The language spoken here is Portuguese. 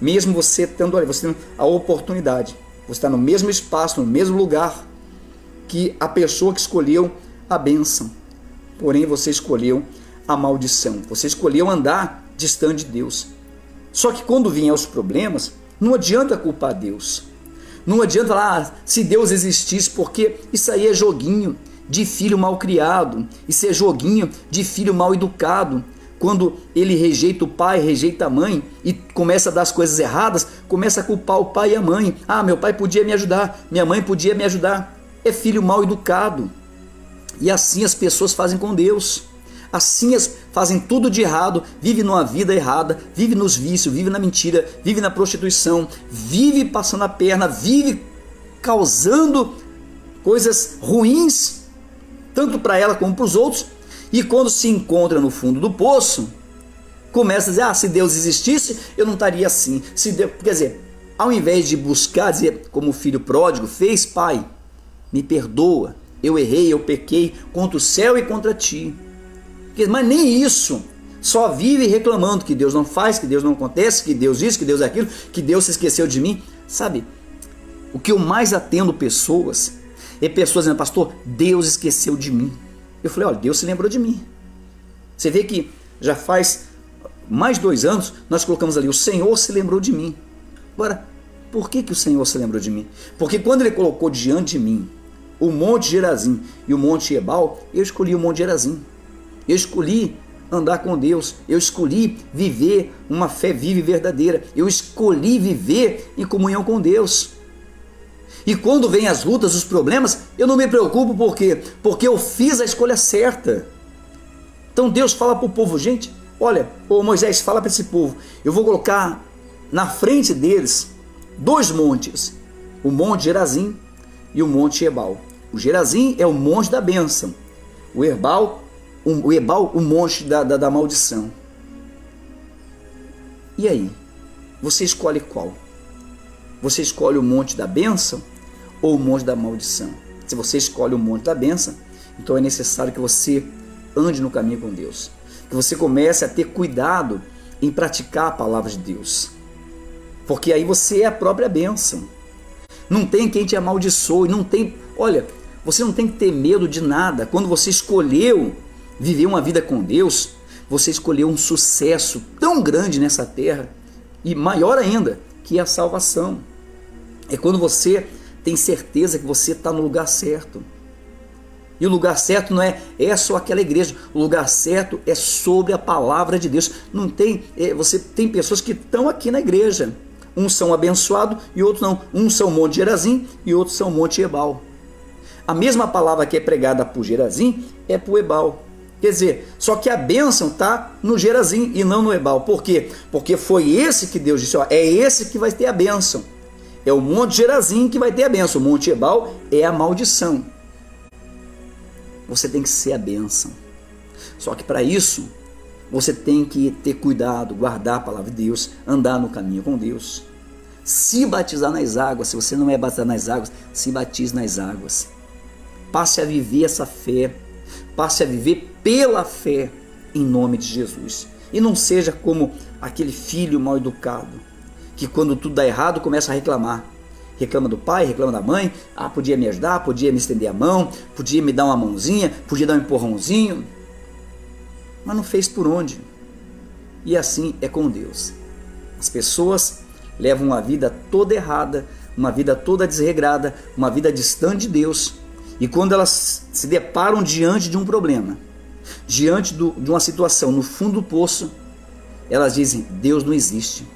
Mesmo você tendo a oportunidade, você está no mesmo espaço, no mesmo lugar que a pessoa que escolheu a bênção. Porém, você escolheu a maldição. Você escolheu andar distante de Deus. Só que quando vier os problemas, não adianta culpar Deus. Não adianta falar, se Deus existisse, porque isso aí é joguinho de filho mal criado. Isso é joguinho de filho mal educado. Quando ele rejeita o pai, rejeita a mãe e começa a dar as coisas erradas, começa a culpar o pai e a mãe. Ah, meu pai podia me ajudar, minha mãe podia me ajudar. É filho mal educado. E assim as pessoas fazem com Deus. Assim fazem tudo de errado, vive numa vida errada, vive nos vícios, vive na mentira, vive na prostituição, vive passando a perna, vive causando coisas ruins, tanto para ela como para os outros. E quando se encontra no fundo do poço, começa a dizer, ah, se Deus existisse, eu não estaria assim. Se Deus... Quer dizer, ao invés de buscar, dizer, como o filho pródigo fez, pai, me perdoa, eu errei, eu pequei contra o céu e contra ti. Mas nem isso, só vive reclamando que Deus não faz, que Deus não acontece, que Deus isso, que Deus aquilo, que Deus se esqueceu de mim. Sabe, o que eu mais atendo pessoas, é pessoas dizendo, pastor, Deus esqueceu de mim. Eu falei, olha, Deus se lembrou de mim. Você vê que já faz mais de 2 anos, nós colocamos ali, o Senhor se lembrou de mim. Agora, por que o Senhor se lembrou de mim? Porque quando Ele colocou diante de mim o Monte Gerazim e o Monte Ebal, eu escolhi o Monte Gerazim. Eu escolhi andar com Deus, eu escolhi viver uma fé viva e verdadeira, eu escolhi viver em comunhão com Deus. E quando vem as lutas, os problemas, eu não me preocupo, por quê? Porque eu fiz a escolha certa. Então Deus fala para o povo, gente, olha, ô Moisés, fala para esse povo, eu vou colocar na frente deles 2 montes, o Monte Gerazim e o Monte Ebal. O Gerazim é o monte da bênção, o Ebal, o monte da maldição. E aí? Você escolhe qual? Você escolhe o monte da bênção ou o monte da maldição? Se você escolhe o monte da bênção, então é necessário que você ande no caminho com Deus. Que você comece a ter cuidado em praticar a palavra de Deus. Porque aí você é a própria bênção. Não tem quem te amaldiçoe, não tem... Olha, você não tem que ter medo de nada. Quando você escolheu viver uma vida com Deus, você escolheu um sucesso tão grande nessa terra, e maior ainda, que é a salvação. É quando você tem certeza que você está no lugar certo. E o lugar certo não é só aquela igreja. O lugar certo é sobre a palavra de Deus. Não tem, você tem pessoas que estão aqui na igreja. Uns são abençoados e outros não. Uns são Monte Gerazim e outros são Monte Ebal. A mesma palavra que é pregada por Gerazim é por Ebal. Quer dizer, só que a bênção está no Gerazim e não no Ebal. Por quê? Porque foi esse que Deus disse, ó, é esse que vai ter a bênção. É o Monte Gerazim que vai ter a bênção. O Monte Ebal é a maldição. Você tem que ser a bênção. Só que para isso, você tem que ter cuidado, guardar a palavra de Deus, andar no caminho com Deus. Se batizar nas águas. Se você não é batizado nas águas, se batize nas águas. Passe a viver essa fé. Passe a viver pela fé em nome de Jesus. E não seja como aquele filho mal educado, que quando tudo dá errado começa a reclamar. Reclama do pai, reclama da mãe. Ah, podia me ajudar, podia me estender a mão, podia me dar uma mãozinha, podia dar um empurrãozinho. Mas não fez por onde. E assim é com Deus. As pessoas levam uma vida toda errada, uma vida toda desregrada, uma vida distante de Deus. E quando elas se deparam diante de um problema, diante de uma situação no fundo do poço, elas dizem, Deus não existe.